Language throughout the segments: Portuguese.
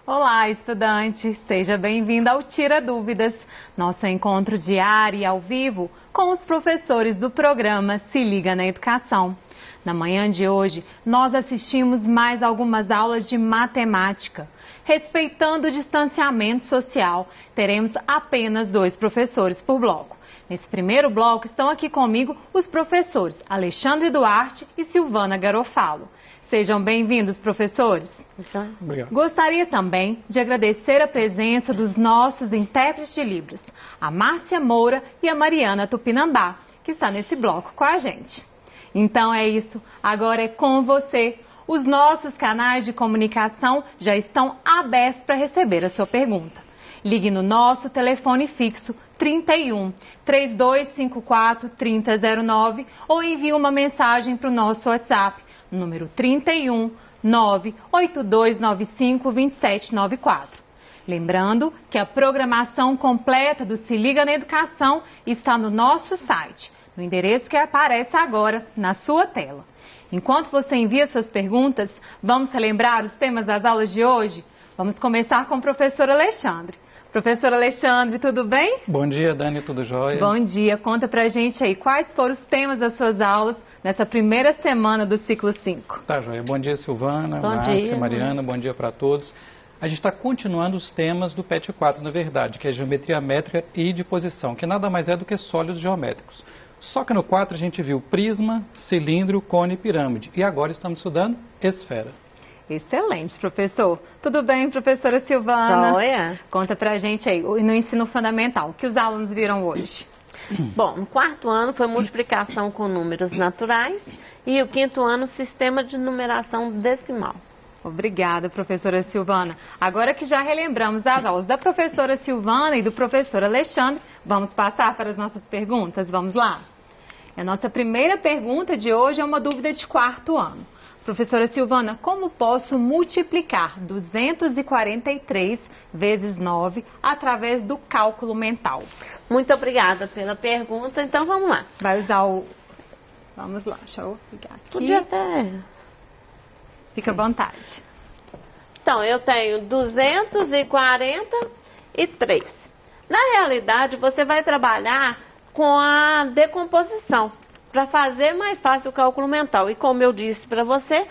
Olá, estudante! Seja bem-vindo ao Tira Dúvidas, nosso encontro diário e ao vivo com os professores do programa Se Liga na Educação. Na manhã de hoje, nós assistimos mais algumas aulas de matemática. Respeitando o distanciamento social, teremos apenas 2 professores por bloco. Nesse primeiro bloco estão aqui comigo os professores Alexandre Duarte e Silvana Garofalo. Sejam bem-vindos, professores. Obrigado. Gostaria também de agradecer a presença dos nossos intérpretes de Libras, a Márcia Moura e a Mariana Tupinambá, que está nesse bloco com a gente. Então é isso, agora é com você. Os nossos canais de comunicação já estão abertos para receber a sua pergunta. Ligue no nosso telefone fixo 31 3254 3009 ou envie uma mensagem para o nosso WhatsApp, número 31 98295 2794. Lembrando que a programação completa do Se Liga na Educação está no nosso site, no endereço que aparece agora na sua tela. Enquanto você envia suas perguntas, vamos relembrar os temas das aulas de hoje? Vamos começar com o professor Alexandre. Professor Alexandre, tudo bem? Bom dia, Dani, tudo jóia? Bom dia, conta pra gente aí quais foram os temas das suas aulas nessa primeira semana do ciclo 5. Tá jóia. Bom dia, Silvana, Bom Márcia, dia. Mariana, bom dia para todos. A gente está continuando os temas do PET 4, na verdade, que é geometria métrica e de posição, que nada mais é do que sólidos geométricos. Só que no 4 a gente viu prisma, cilindro, cone e pirâmide. E agora estamos estudando esfera. Excelente, professor. Tudo bem, professora Silvana? Joia. Conta pra gente aí, no ensino fundamental, o que os alunos viram hoje? Bom, no 4º ano foi multiplicação com números naturais e o 5º ano sistema de numeração decimal. Obrigada, professora Silvana. Agora que já relembramos as aulas da professora Silvana e do professor Alexandre, vamos passar para as nossas perguntas? Vamos lá? A nossa primeira pergunta de hoje é uma dúvida de 4º ano. Professora Silvana, como posso multiplicar 243 vezes 9 através do cálculo mental? Muito obrigada pela pergunta. Então vamos lá. Vai usar o... Vamos lá, deixa eu ligar aqui. Podia até... Fica à vontade. Então, eu tenho 243. Na realidade, você vai trabalhar com a decomposição para fazer mais fácil o cálculo mental. E como eu disse para você,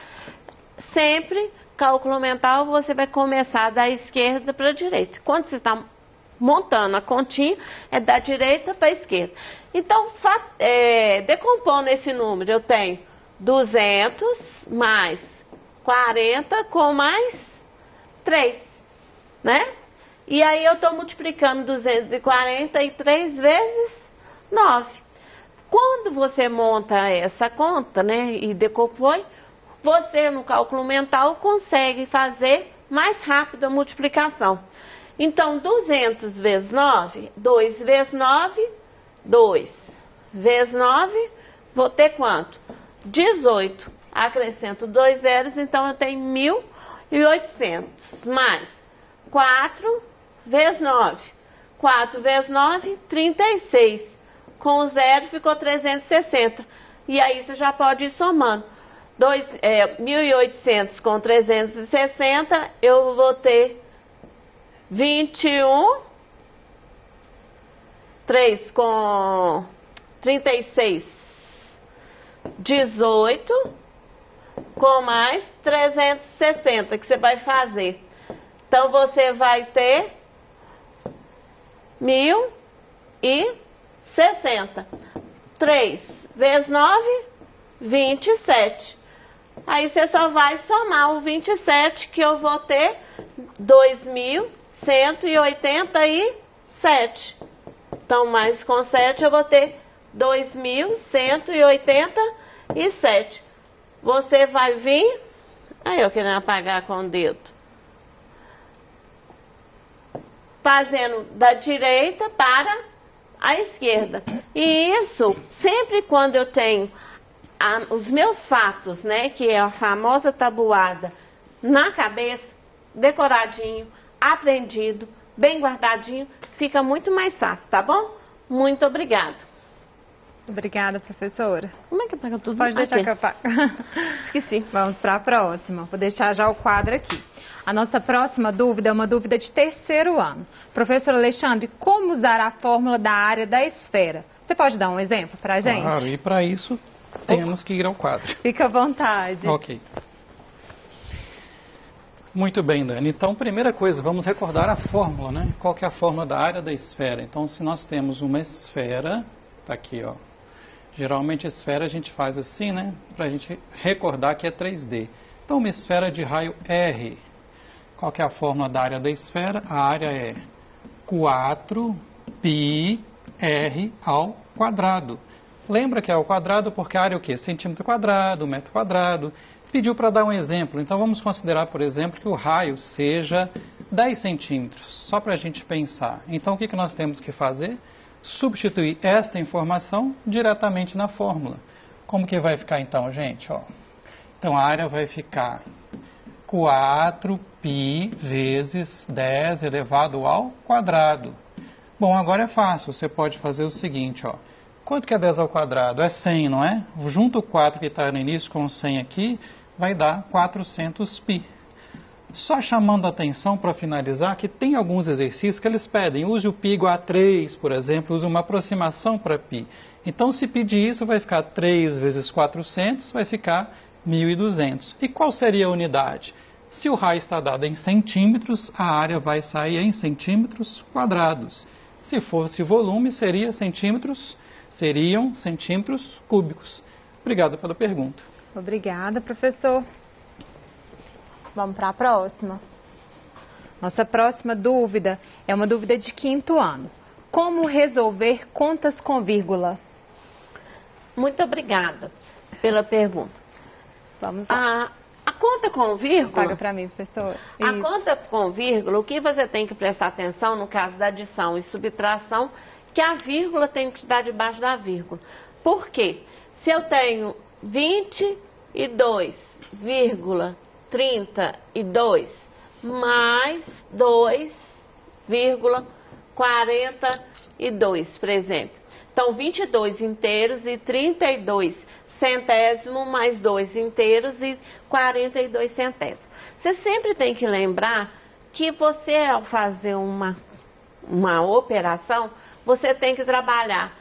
sempre cálculo mental você vai começar da esquerda para a direita. Quando você está montando a continha, é da direita para a esquerda. Então, decompondo esse número, eu tenho 200 mais 40 com mais 3, né? E aí eu estou multiplicando 243 vezes 9. Quando você monta essa conta, né, e decompõe, você no cálculo mental consegue fazer mais rápido a multiplicação. Então, 200 vezes 9, 2 vezes 9, 2 vezes 9, vou ter quanto? 18. Acrescento 2 zeros, então eu tenho 1.800. Mais 4 vezes 9. 4 vezes 9, 36. Com o zero ficou 360. E aí você já pode ir somando. 1.800 com 360, eu vou ter 21. 3 com 36, 18. Com mais 360 que você vai fazer. Então, você vai ter 1.060. 3 vezes 9, 27. Aí, você só vai somar o 27, que eu vou ter 2.187. Então, mais com 7, eu vou ter 2.187. Você vai vir... Aí eu querendo apagar com o dedo. Fazendo da direita para a esquerda. E isso, sempre quando eu tenho os meus fatos, né, que é a famosa tabuada, na cabeça, decoradinho, aprendido, bem guardadinho, fica muito mais fácil, tá bom? Muito obrigada. Obrigada, professora. Como é que pega tudo? Pode deixar que eu pago. Esqueci. Vamos para a próxima. Vou deixar já o quadro aqui. A nossa próxima dúvida é uma dúvida de terceiro ano. Professor Alexandre, como usar a fórmula da área da esfera? Você pode dar um exemplo para a gente? Claro, e para isso temos que ir ao quadro. Fica à vontade. Ok. Muito bem, Dani. Então, primeira coisa, vamos recordar a fórmula, né? Qual que é a fórmula da área da esfera? Então, se nós temos uma esfera, tá aqui, ó. Geralmente, a esfera a gente faz assim, né? Para a gente recordar que é 3D. Então, uma esfera de raio R. Qual que é a fórmula da área da esfera? A área é 4πr ao quadrado. Lembra que é ao quadrado porque a área é o quê? Centímetro quadrado, metro quadrado. Pediu para dar um exemplo. Então, vamos considerar, por exemplo, que o raio seja 10 centímetros. Só para a gente pensar. Então, o que nós temos que fazer? Substituir esta informação diretamente na fórmula. Como que vai ficar então, gente? Ó. Então, a área vai ficar 4π vezes 10 elevado ao quadrado. Bom, agora é fácil. Você pode fazer o seguinte, ó. Quanto que é 10 ao quadrado? É 100, não é? Junto o 4 que está no início com o 100 aqui, vai dar 400π. Só chamando a atenção para finalizar que tem alguns exercícios que eles pedem. Use o π igual a 3, por exemplo, use uma aproximação para π. Então, se pedir isso, vai ficar 3 vezes 400, vai ficar 1.200. E qual seria a unidade? Se o raio está dado em centímetros, a área vai sair em centímetros quadrados. Se fosse volume, seriam centímetros cúbicos. Obrigado pela pergunta. Obrigada, professor. Vamos para a próxima. Nossa próxima dúvida é uma dúvida de quinto ano. Como resolver contas com vírgula? Muito obrigada pela pergunta. Vamos lá. A conta com vírgula... Paga para mim, professor. A conta com vírgula, o que você tem que prestar atenção no caso da adição e subtração, que a vírgula tem que estar debaixo da vírgula. Por quê? Se eu tenho 22,32 mais 2,42, por exemplo. Então, 22 inteiros e 32 centésimos mais 2 inteiros e 42 centésimos. Você sempre tem que lembrar que você, ao fazer uma operação, você tem que trabalhar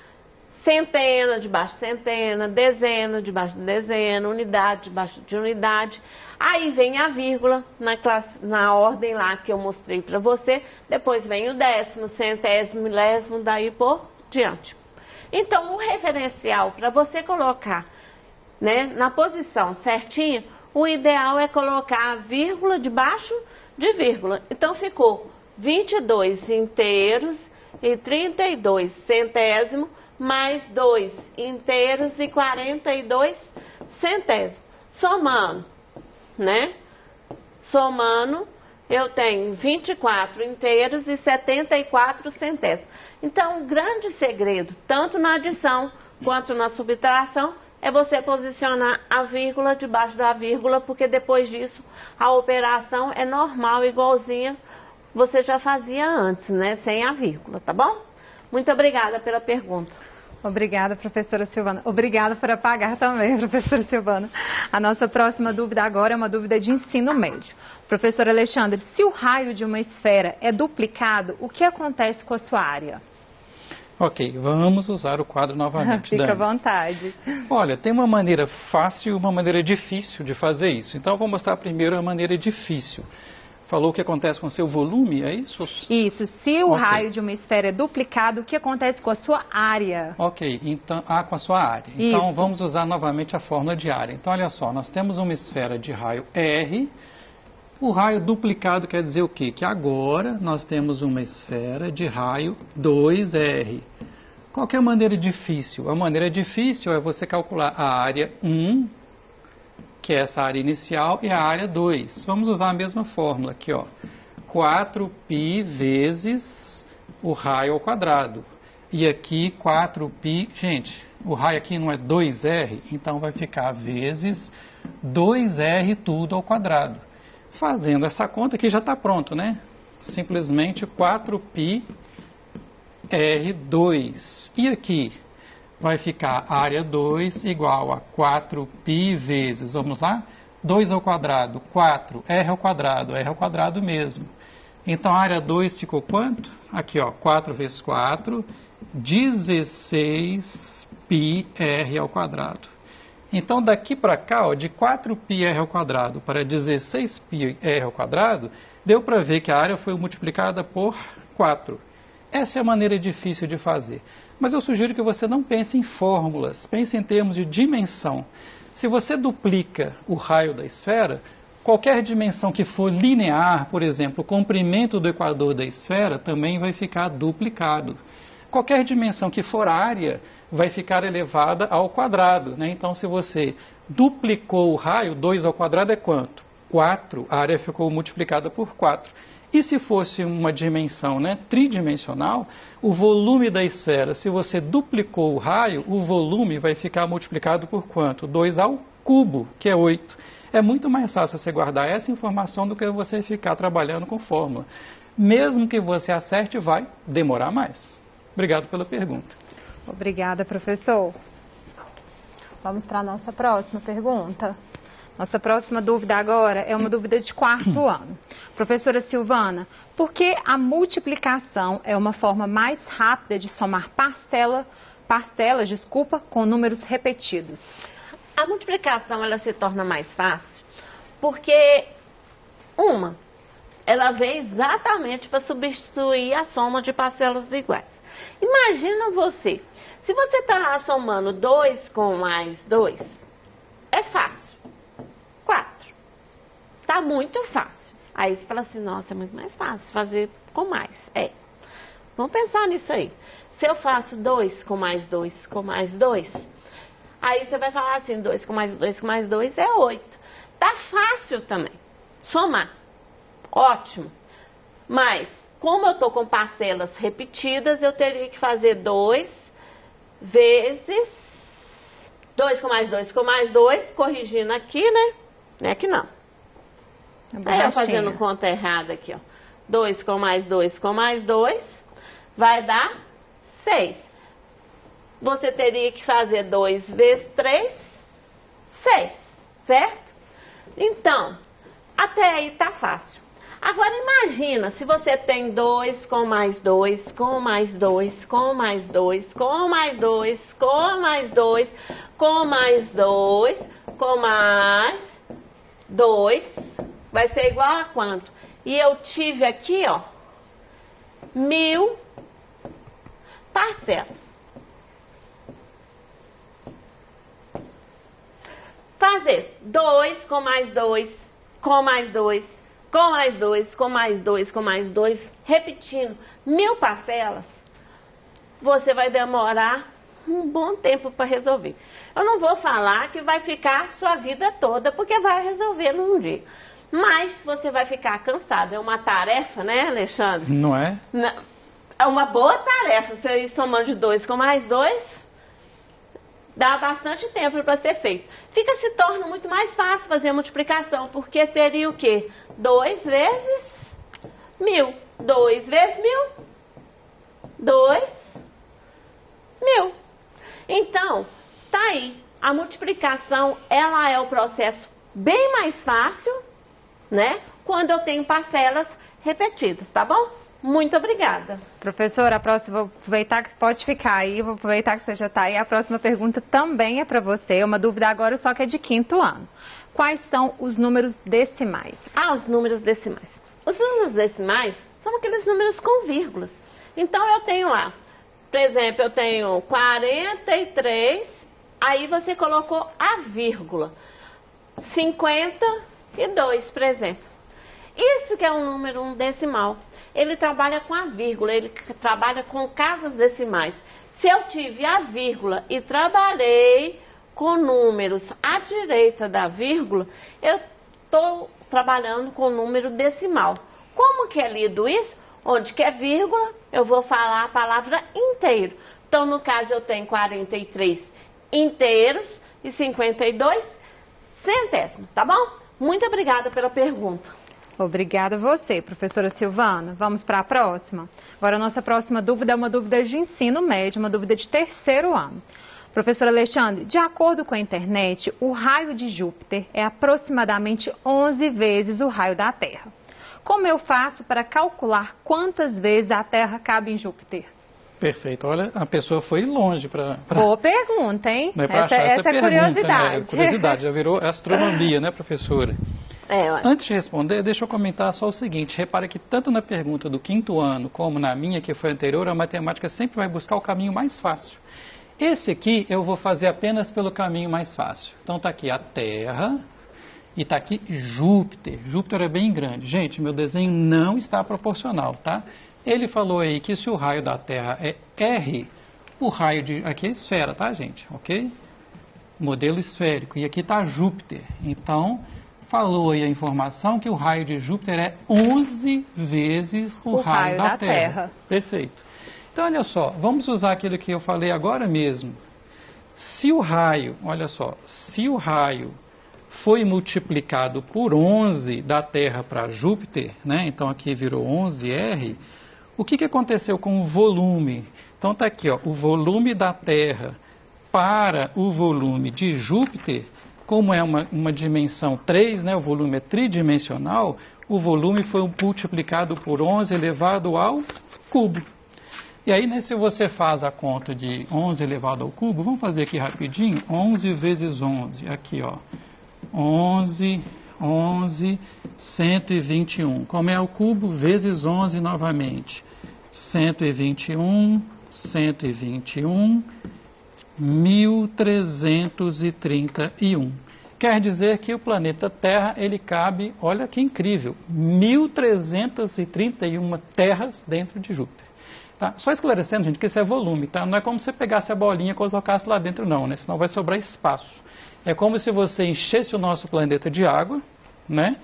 centena debaixo de centena, dezena debaixo de dezena, unidade debaixo de unidade. Aí vem a vírgula na ordem lá que eu mostrei para você. Depois vem o décimo, centésimo, milésimo, daí por diante. Então, o referencial para você colocar, né, na posição certinha, o ideal é colocar a vírgula debaixo de vírgula. Então, ficou 22 inteiros e 32 centésimos mais 2 inteiros e 42 centésimos. Somando, né? Somando, eu tenho 24 inteiros e 74 centésimos. Então, o grande segredo, tanto na adição quanto na subtração, é você posicionar a vírgula debaixo da vírgula, porque depois disso a operação é normal, igualzinha você já fazia antes, né? Sem a vírgula, tá bom? Muito obrigada pela pergunta. Obrigada, professora Silvana. Obrigada por apagar também, professora Silvana. A nossa próxima dúvida agora é uma dúvida de ensino médio. Professor Alexandre, se o raio de uma esfera é duplicado, o que acontece com a sua área? Ok, vamos usar o quadro novamente, Fica Dani. à vontade. Olha, tem uma maneira fácil e uma maneira difícil de fazer isso. Então, eu vou mostrar primeiro a maneira difícil. Falou o que acontece com o seu volume, é isso? Isso. Se o raio de uma esfera é duplicado, o que acontece com a sua área? Ok, então, com a sua área. Então, vamos usar novamente a fórmula de área. Então, olha só, nós temos uma esfera de raio R. O raio duplicado quer dizer o quê? Que agora nós temos uma esfera de raio 2R. Qual que é a maneira difícil? A maneira difícil é você calcular a área 1, que é essa área inicial, e a área 2. Vamos usar a mesma fórmula aqui, ó. 4π vezes o raio ao quadrado. E aqui 4π, gente, o raio aqui não é 2R, então vai ficar vezes 2R tudo ao quadrado. Fazendo essa conta aqui já está pronto, né? Simplesmente 4π R2. E aqui vai ficar área 2 igual a 4π vezes, vamos lá? 2 ao quadrado, 4, r ao quadrado mesmo. Então, a área 2 ficou quanto? Aqui, ó, 4 vezes 4, 16πr ao quadrado. Então, daqui para cá, ó, de 4πr ao quadrado para 16πr ao quadrado, deu para ver que a área foi multiplicada por 4. Essa é a maneira difícil de fazer. Mas eu sugiro que você não pense em fórmulas, pense em termos de dimensão. Se você duplica o raio da esfera, qualquer dimensão que for linear, por exemplo, o comprimento do equador da esfera também vai ficar duplicado. Qualquer dimensão que for área vai ficar elevada ao quadrado, né? Então, se você duplicou o raio, 2 ao quadrado é quanto? 4, a área ficou multiplicada por 4. E se fosse uma dimensão, né, tridimensional, o volume da esfera, se você duplicou o raio, o volume vai ficar multiplicado por quanto? 2 ao cubo, que é 8. É muito mais fácil você guardar essa informação do que você ficar trabalhando com fórmula. Mesmo que você acerte, vai demorar mais. Obrigado pela pergunta. Obrigada, professor. Vamos para a nossa próxima pergunta. Nossa próxima dúvida agora é uma dúvida de 4º ano. Professora Silvana, por que a multiplicação é uma forma mais rápida de somar parcelas, com números repetidos? A multiplicação ela se torna mais fácil porque, ela veio exatamente para substituir a soma de parcelas iguais. Imagina você, se você está somando 2 com mais 2, é fácil. 4. Está muito fácil. Aí você fala assim, nossa, é muito mais fácil fazer com mais. Vamos pensar nisso aí. Se eu faço 2 com mais 2 com mais 2, aí você vai falar assim, 2 com mais 2 com mais 2 é 8. Tá fácil também. Somar. Ótimo. Mas, como eu estou com parcelas repetidas, eu teria que fazer 2 vezes 2 com mais 2 com mais 2, corrigindo aqui, né? Não é aqui não. Aí eu fazendo conta errada aqui, ó. 2 com mais 2 com mais 2 vai dar 6. Você teria que fazer 2 vezes 3, 6, certo? Então, até aí tá fácil. Agora imagina se você tem 2 com mais 2, com mais 2, com mais 2, com mais 2, com mais 2, com mais 2, com mais 2, vai ser igual a quanto? E eu tive aqui, ó, 1000 parcelas. Fazer 2 com mais 2, com mais 2, com mais 2, com mais 2, com mais 2, repetindo 1000 parcelas, você vai demorar um bom tempo para resolver. Eu não vou falar que vai ficar sua vida toda, porque vai resolver num dia. Mas você vai ficar cansado. É uma tarefa, né, Alexandre? Não é? É uma boa tarefa. Você ir somando de 2 com mais 2, dá bastante tempo para ser feito. Se torna muito mais fácil fazer a multiplicação, porque seria o quê? 2 vezes 1000. 2 vezes 1000. 2 1000. Então, tá aí. A multiplicação, ela é o processo bem mais fácil, né? Quando eu tenho parcelas repetidas, tá bom? Muito obrigada. Professora, a próxima, vou aproveitar que pode ficar aí, vou aproveitar que você já está aí. A próxima pergunta também é para você, uma dúvida agora, só que é de 5º ano. Quais são os números decimais? Os números decimais. Os números decimais são aqueles números com vírgulas. Então, eu tenho lá, por exemplo, eu tenho 43, aí você colocou a vírgula. 52, por exemplo. Isso que é um número decimal. Ele trabalha com a vírgula, ele trabalha com casas decimais. Se eu tive a vírgula e trabalhei com números à direita da vírgula, eu estou trabalhando com número decimal. Como que é lido isso? Onde que é vírgula, eu vou falar a palavra inteiro. Então, no caso, eu tenho 43 inteiros e 52 centésimos, tá bom? Muito obrigada pela pergunta. Obrigada a você, professora Silvana. Vamos para a próxima? Agora, a nossa próxima dúvida é uma dúvida de ensino médio, uma dúvida de terceiro ano. Professor Alexandre, de acordo com a internet, o raio de Júpiter é aproximadamente 11 vezes o raio da Terra. Como eu faço para calcular quantas vezes a Terra cabe em Júpiter? Perfeito. Olha, a pessoa foi longe para... Boa pergunta, hein? Não é para achar essa é pergunta, curiosidade. Né? Curiosidade, já virou astronomia, né, professora? Antes de responder, deixa eu comentar só o seguinte. Repara que tanto na pergunta do 5º ano, como na minha, que foi anterior, a matemática sempre vai buscar o caminho mais fácil. Esse aqui eu vou fazer apenas pelo caminho mais fácil. Então está aqui a Terra e está aqui Júpiter. Júpiter é bem grande. Gente, meu desenho não está proporcional, tá? Ele falou aí que se o raio da Terra é R, o raio de... Aqui é esfera, tá, gente? Ok? Modelo esférico. E aqui está Júpiter. Então, falou aí a informação que o raio de Júpiter é 11 vezes o raio da Terra. Perfeito. Então, olha só, vamos usar aquilo que eu falei agora mesmo. Se o raio, olha só, se o raio foi multiplicado por 11 da Terra para Júpiter, né? Então aqui virou 11R, o que aconteceu com o volume? Então está aqui, ó, o volume da Terra para o volume de Júpiter, como é uma dimensão 3, né? O volume é tridimensional, o volume foi multiplicado por 11 elevado ao cubo. E aí, né, se você faz a conta de 11 elevado ao cubo, vamos fazer aqui rapidinho, 11 vezes 11, aqui ó, 11, 121. Como é o cubo? Vezes 11 novamente, 121, 1331. Quer dizer que o planeta Terra, ele cabe, olha que incrível, 1331 terras dentro de Júpiter. Tá? Só esclarecendo, gente, que isso é volume, tá? Não é como se você pegasse a bolinha e colocasse lá dentro, não, né? Senão vai sobrar espaço. É como se você enchesse o nosso planeta de água, né?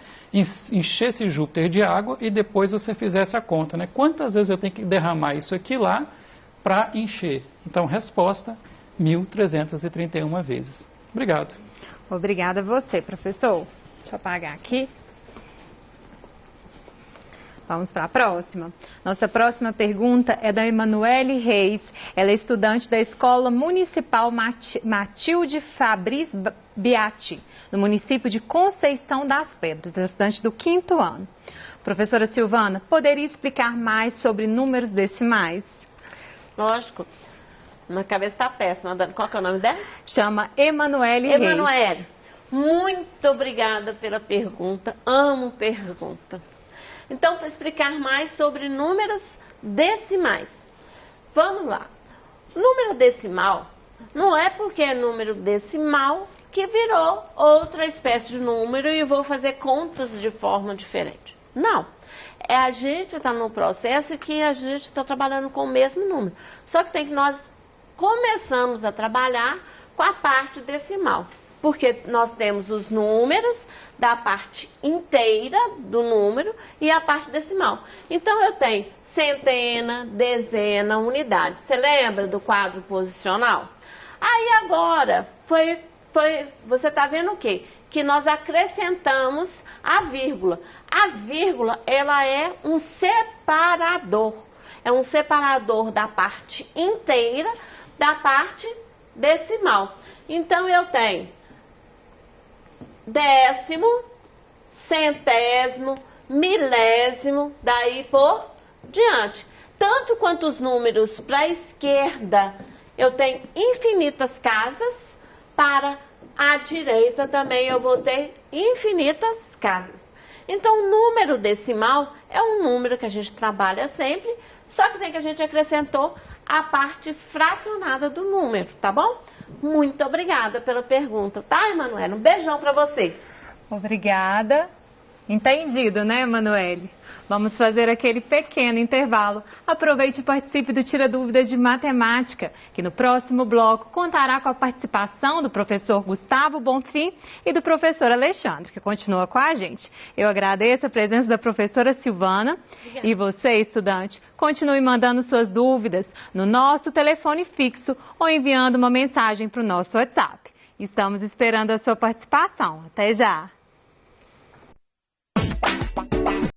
Enchesse Júpiter de água e depois você fizesse a conta, né? Quantas vezes eu tenho que derramar isso aqui lá para encher? Então, resposta, 1331 vezes. Obrigado. Obrigada a você, professor. Deixa eu apagar aqui. Vamos para a próxima. Nossa próxima pergunta é da Emanuele Reis. Ela é estudante da Escola Municipal Matilde Fabris Beati, no município de Conceição das Pedras, estudante do 5º ano. Professora Silvana, poderia explicar mais sobre números decimais? Lógico. Minha cabeça está péssima. Qual que é o nome dela? Chama Emanuele Reis. Emanuele, muito obrigada pela pergunta. Amo pergunta. Então, para explicar mais sobre números decimais. Vamos lá. Número decimal não é porque é número decimal que virou outra espécie de número e eu vou fazer contas de forma diferente. Não. A gente está no processo que a gente está trabalhando com o mesmo número. Só que nós começamos a trabalhar com a parte decimal. Porque nós temos os números da parte inteira do número e a parte decimal. Então, eu tenho centena, dezena, unidade. Você lembra do quadro posicional? Aí, agora, você está vendo o quê? Que nós acrescentamos a vírgula. A vírgula, ela é um separador. É um separador da parte inteira da parte decimal. Então, eu tenho décimo, centésimo, milésimo, daí por diante. Tanto quanto os números para a esquerda, eu tenho infinitas casas, para a direita também eu vou ter infinitas casas. Então, o número decimal é um número que a gente trabalha sempre, só que a gente acrescentou a parte fracionada do número, tá bom? Muito obrigada pela pergunta, tá, Emanuele? Um beijão para você. Obrigada. Entendido, né, Emanuele? Vamos fazer aquele pequeno intervalo. Aproveite e participe do Tira Dúvidas de Matemática, que no próximo bloco contará com a participação do professor Gustavo Bonfim e do professor Alexandre, que continua com a gente. Eu agradeço a presença da professora Silvana. Obrigada. E você, estudante, continue mandando suas dúvidas no nosso telefone fixo ou enviando uma mensagem para o nosso WhatsApp. Estamos esperando a sua participação. Até já!